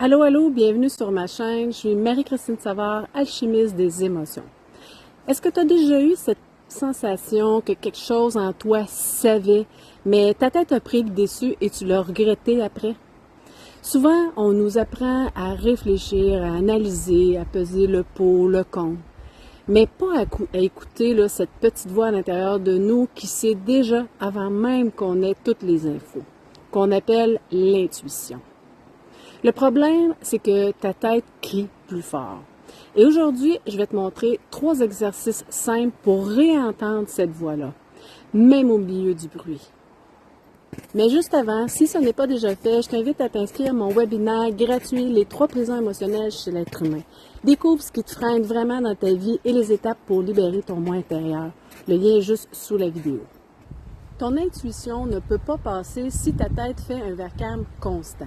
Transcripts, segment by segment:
Allô, allô, bienvenue sur ma chaîne. Je suis Marie-Christine Savard, alchimiste des émotions. Est-ce que tu as déjà eu cette sensation que quelque chose en toi savait, mais ta tête a pris le déçu et tu l'as regretté après? Souvent, on nous apprend à réfléchir, à analyser, à peser le pour, le contre, mais pas à écouter cette petite voix à l'intérieur de nous qui sait déjà avant même qu'on ait toutes les infos, qu'on appelle l'intuition. Le problème, c'est que ta tête crie plus fort. Et aujourd'hui, je vais te montrer 3 exercices simples pour réentendre cette voix-là, même au milieu du bruit. Mais juste avant, si ce n'est pas déjà fait, je t'invite à t'inscrire à mon webinaire gratuit « Les 3 prisons émotionnelles chez l'être humain ». Découvre ce qui te freine vraiment dans ta vie et les étapes pour libérer ton moi intérieur. Le lien est juste sous la vidéo. Ton intuition ne peut pas passer si ta tête fait un vacarme constant.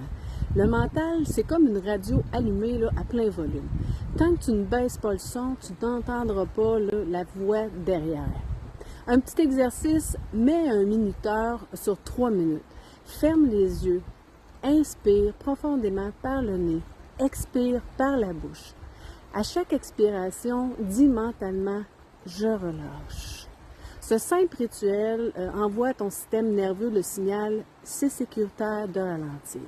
Le mental, c'est comme une radio allumée à plein volume. Tant que tu ne baisses pas le son, tu n'entendras pas la voix derrière. Un petit exercice, mets un minuteur sur 3 minutes. Ferme les yeux. Inspire profondément par le nez. Expire par la bouche. À chaque expiration, dis mentalement « je relâche ». Ce simple rituel envoie à ton système nerveux le signal « c'est sécuritaire de ralentir ».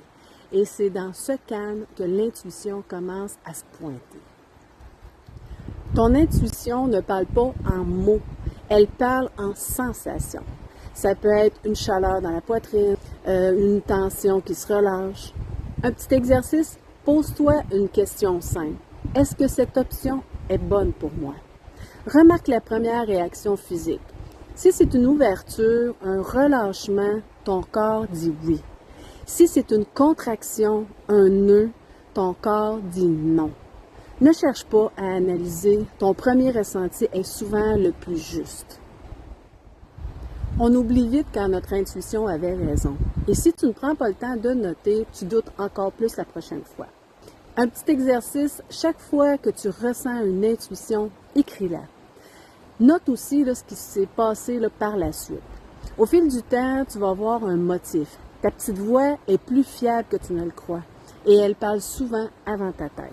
Et c'est dans ce calme que l'intuition commence à se pointer. Ton intuition ne parle pas en mots, elle parle en sensations. Ça peut être une chaleur dans la poitrine, une tension qui se relâche. Un petit exercice, pose-toi une question simple. Est-ce que cette option est bonne pour moi? Remarque la première réaction physique. Si c'est une ouverture, un relâchement, ton corps dit oui. Si c'est une contraction, un nœud, ton corps dit non. Ne cherche pas à analyser, ton premier ressenti est souvent le plus juste. On oublie vite quand notre intuition avait raison. Et si tu ne prends pas le temps de noter, tu doutes encore plus la prochaine fois. Un petit exercice, chaque fois que tu ressens une intuition, écris-la. Note aussi ce qui s'est passé par la suite. Au fil du temps, tu vas voir un motif. Ta petite voix est plus fiable que tu ne le crois et elle parle souvent avant ta tête.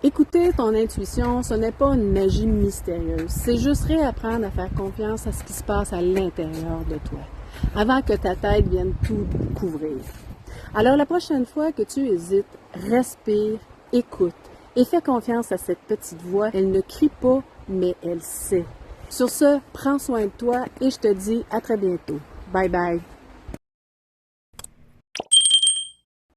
Écouter ton intuition, ce n'est pas une magie mystérieuse. C'est juste réapprendre à faire confiance à ce qui se passe à l'intérieur de toi, avant que ta tête vienne tout couvrir. Alors la prochaine fois que tu hésites, respire, écoute et fais confiance à cette petite voix. Elle ne crie pas, mais elle sait. Sur ce, prends soin de toi et je te dis à très bientôt. Bye bye.